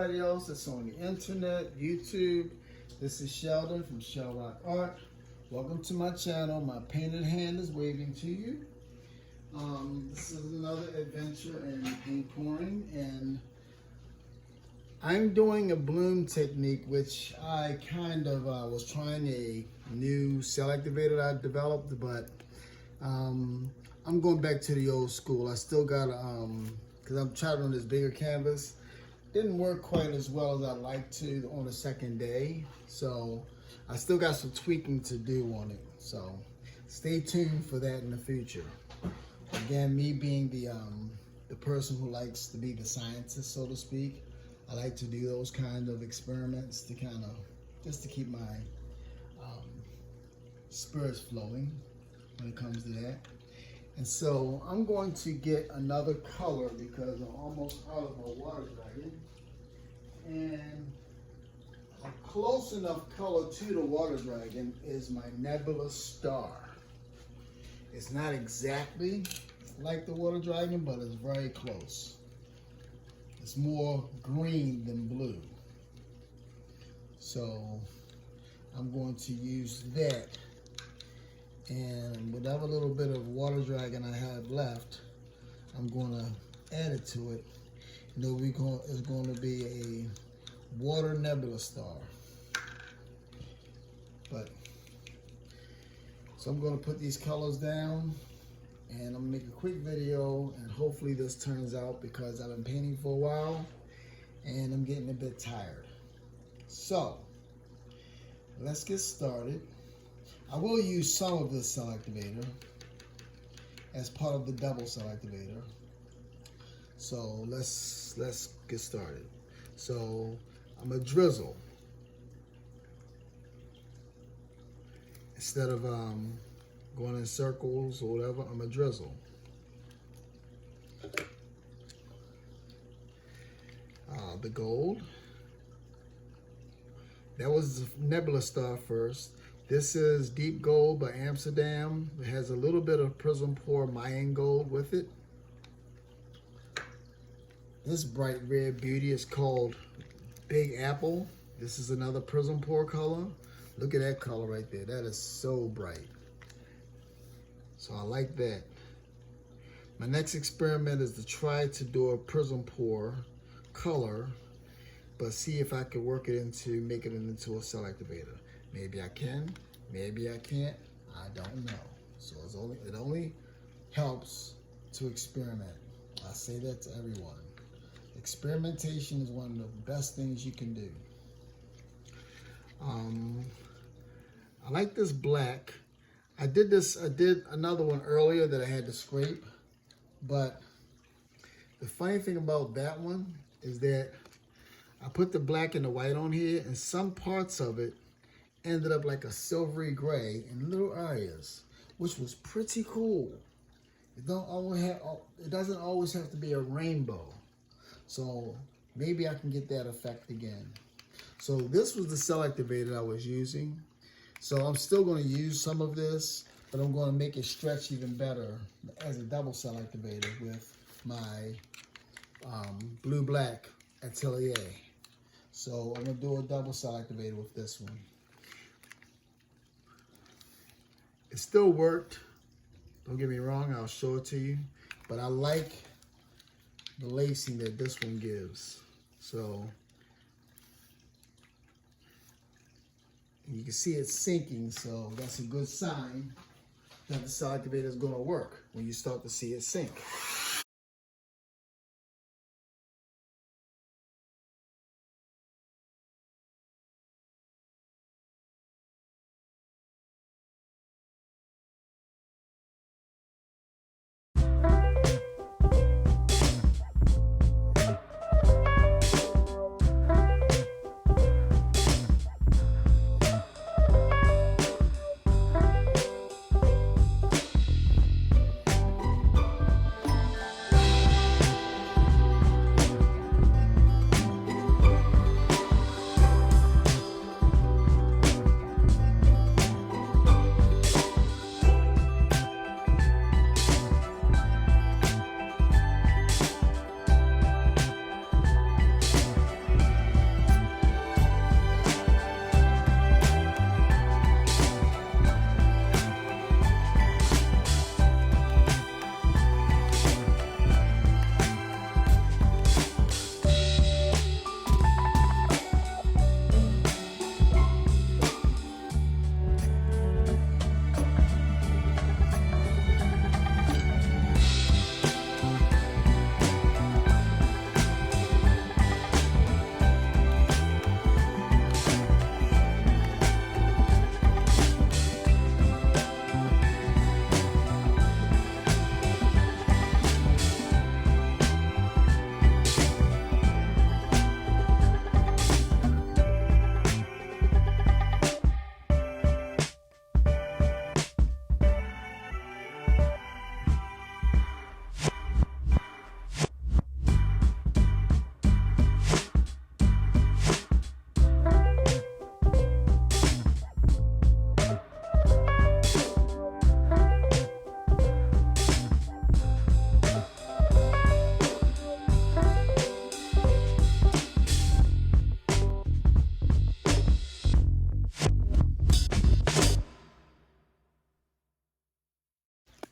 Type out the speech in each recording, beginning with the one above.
everybody else that's on the internet, YouTube. This is Sheldon from ColourArte. Welcome to my channel. My painted hand is waving to you. This is another adventure in paint pouring, and I'm doing a bloom technique, which I kind of was trying a new cell activator that I developed, but I'm going back to the old school. I still got because I'm trying on this bigger canvas. Didn't work quite as well as I'd like to on the second day, so I still got some tweaking to do on it. So stay tuned for that in the future. Again, me being the person who likes to be the scientist, so to speak, I like to do those kind of experiments to just to keep my spirits flowing when it comes to that. And so I'm going to get another color because I'm almost out of my water dragon. And a close enough color to the water dragon is my Nebula Star. It's not exactly like the water dragon, but it's very close. It's more green than blue. So I'm going to use that. And whatever little bit of water dragon I have left, I'm going to add it to it. And then it's going to be a water Nebula Star. So I'm going to put these colors down, and I'm going to make a quick video, and hopefully this turns out, because I've been painting for a while and I'm getting a bit tired. So let's get started. I will use some of this cell activator as part of the double cell activator. So let's get started. So I'm gonna drizzle instead of going in circles or whatever. I'm gonna drizzle. The gold. That was the Nebula Star first. This is Deep Gold by Amsterdam. It has a little bit of Prism Pour Mayan gold with it. This bright red beauty is called Big Apple. This is another Prism Pour color. Look at that color right there. That is so bright. So I like that. My next experiment is to try to do a Prism Pour color, but see if I can work it into, make it into a cell activator. Maybe I can, maybe I can't, I don't know. So it only helps to experiment. I say that to everyone. Experimentation is one of the best things you can do. I like this black. I did another one earlier that I had to scrape, but the funny thing about that one is that I put the black and the white on here, and some parts of it ended up like a silvery gray in little areas, which was pretty cool. It doesn't always have to be a rainbow. So maybe I can get that effect again. So this was the cell activator I was using. So I'm still going to use some of this, but I'm going to make it stretch even better as a double cell activator with my blue-black Atelier. So I'm going to do a double cell activator with this one. It still worked. Don't get me wrong, I'll show it to you. But I like the lacing that this one gives. So you can see it sinking, so that's a good sign that the cell activator is going to work when you start to see it sink.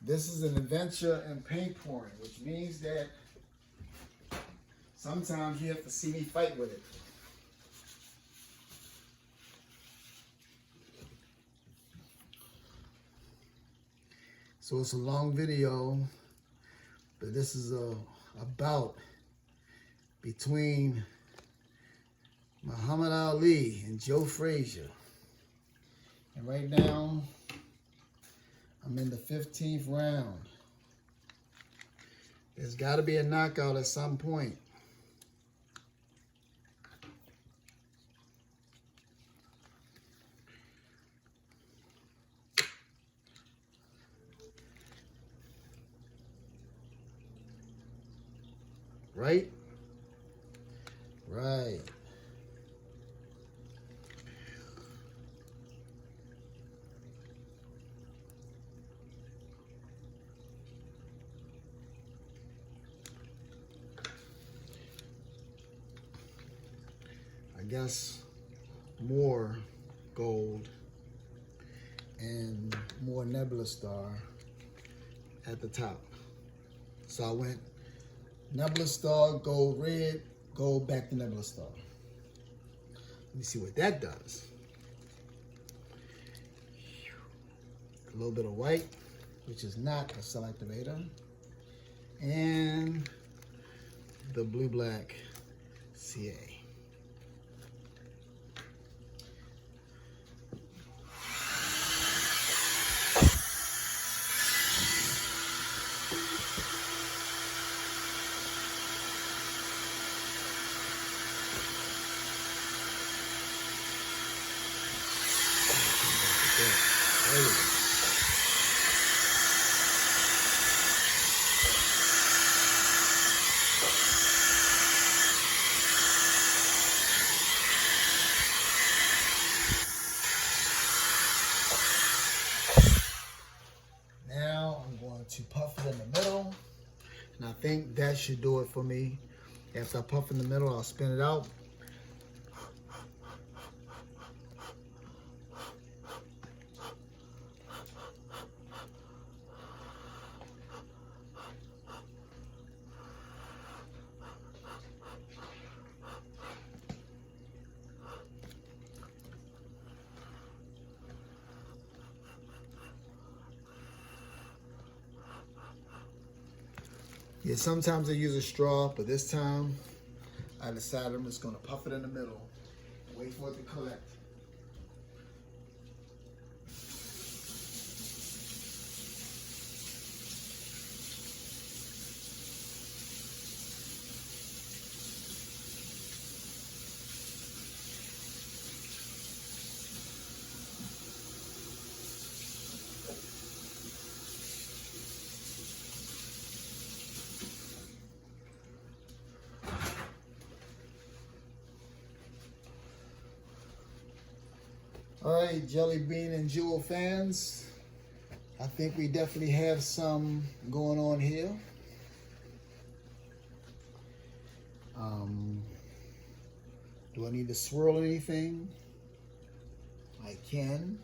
This is an adventure in paint pouring, which means that sometimes you have to see me fight with it. So it's a long video, but this is a bout between Muhammad Ali and Joe Frazier. And right now, I'm in the 15th round. There's got to be a knockout at some point. Right? Right. I guess more gold and more Nebula star at the top. So I went Nebula star, gold, red, gold, back to Nebula star. Let me see what that does. A little bit of white, which is not a cell activator, and the blue-black CA. There we go. Now I'm going to puff it in the middle, and I think that should do it for me. After I puff in the middle, I'll spin it out. Yeah, sometimes I use a straw, but this time I decided I'm just going to puff it in the middle and wait for it to collect. All right, Jelly Bean and Jewel fans, I think we definitely have some going on here. Do I need to swirl anything? I can.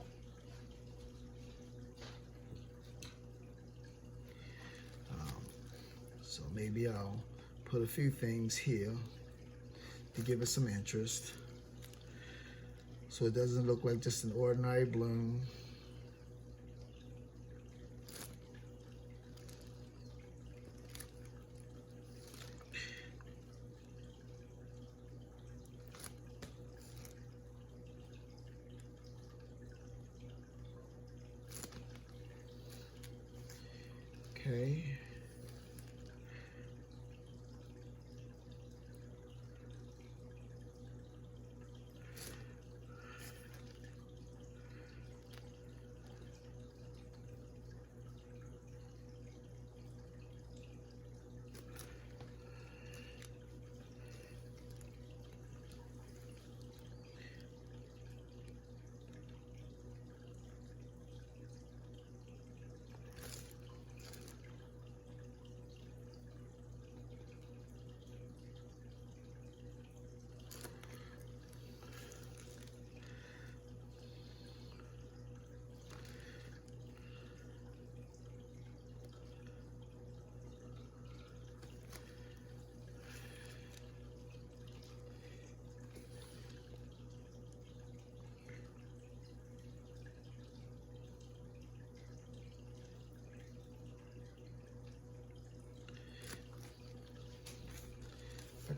So maybe I'll put a few things here to give it some interest, so it doesn't look like just an ordinary bloom. Okay.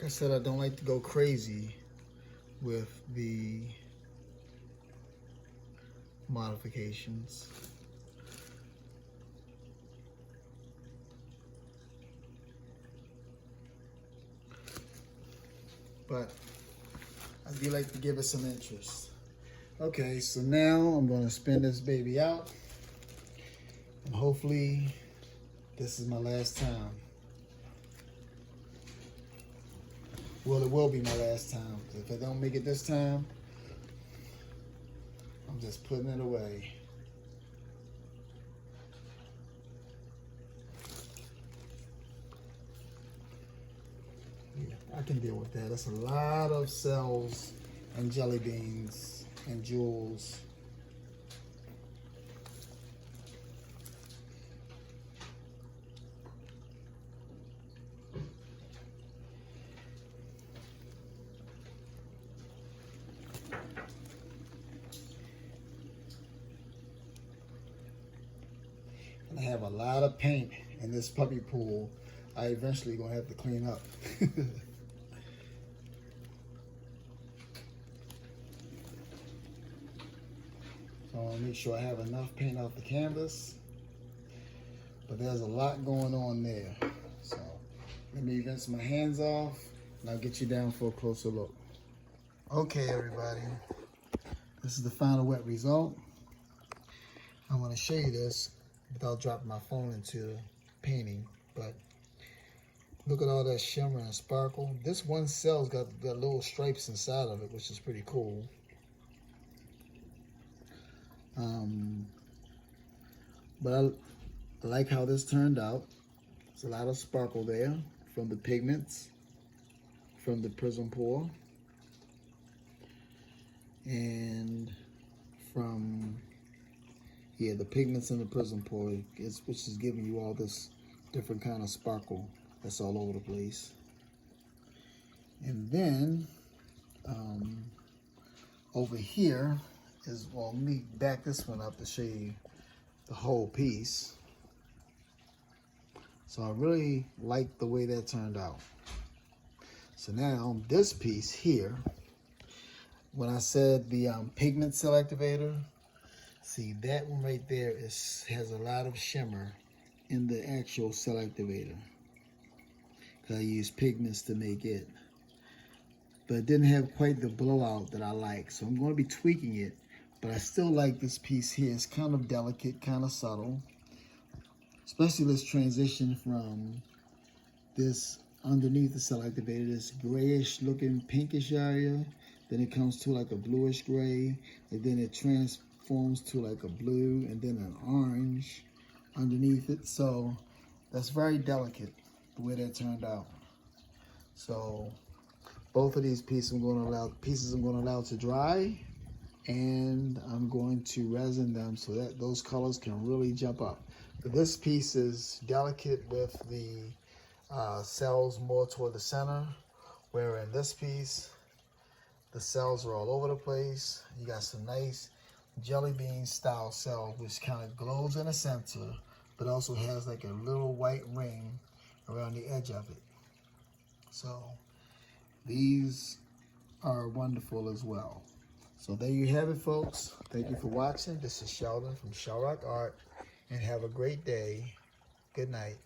like I said, I don't like to go crazy with the modifications. But I do like to give it some interest. Okay, so now I'm going to spin this baby out, and hopefully this is my last time. Well, it will be my last time. If I don't make it this time, I'm just putting it away. Yeah, I can deal with that. That's a lot of cells and jelly beans and jewels. And I have a lot of paint in this puppy pool. I eventually gonna have to clean up. So I'll make sure I have enough paint off the canvas. But there's a lot going on there. So let me rinse my hands off and I'll get you down for a closer look. Okay, everybody. This is the final wet result. I want to show you this without dropping my phone into painting, but look at all that shimmer and sparkle. This one cell's got little stripes inside of it, which is pretty cool. But I like how this turned out. There's a lot of sparkle there from the pigments, from the prism pour, and from the pigments in the prism pour, which is giving you all this different kind of sparkle that's all over the place. And then over here is, well, let me back this one up to show you the whole piece. So I really like the way that turned out. So now this piece here, when I said the pigment cell activator, see that one right there has a lot of shimmer in the actual cell activator, because I used pigments to make it. But it didn't have quite the blowout that I like, so I'm going to be tweaking it. But I still like this piece here. It's kind of delicate, kind of subtle. Especially this transition from this underneath the cell activator, this grayish looking pinkish area. Then it comes to like a bluish gray. And then it transforms to like a blue and then an orange underneath it. So that's very delicate, the way that turned out. So both of these pieces I'm going to allow to dry. And I'm going to resin them so that those colors can really jump up. But this piece is delicate with the cells more toward the center, where in this piece, the cells are all over the place. You got some nice jelly bean style cell, which kind of glows in the center, but also has like a little white ring around the edge of it. So these are wonderful as well. So there you have it, folks. Thank you for watching. This is Sheldon from ColourArte, and have a great day. Good night.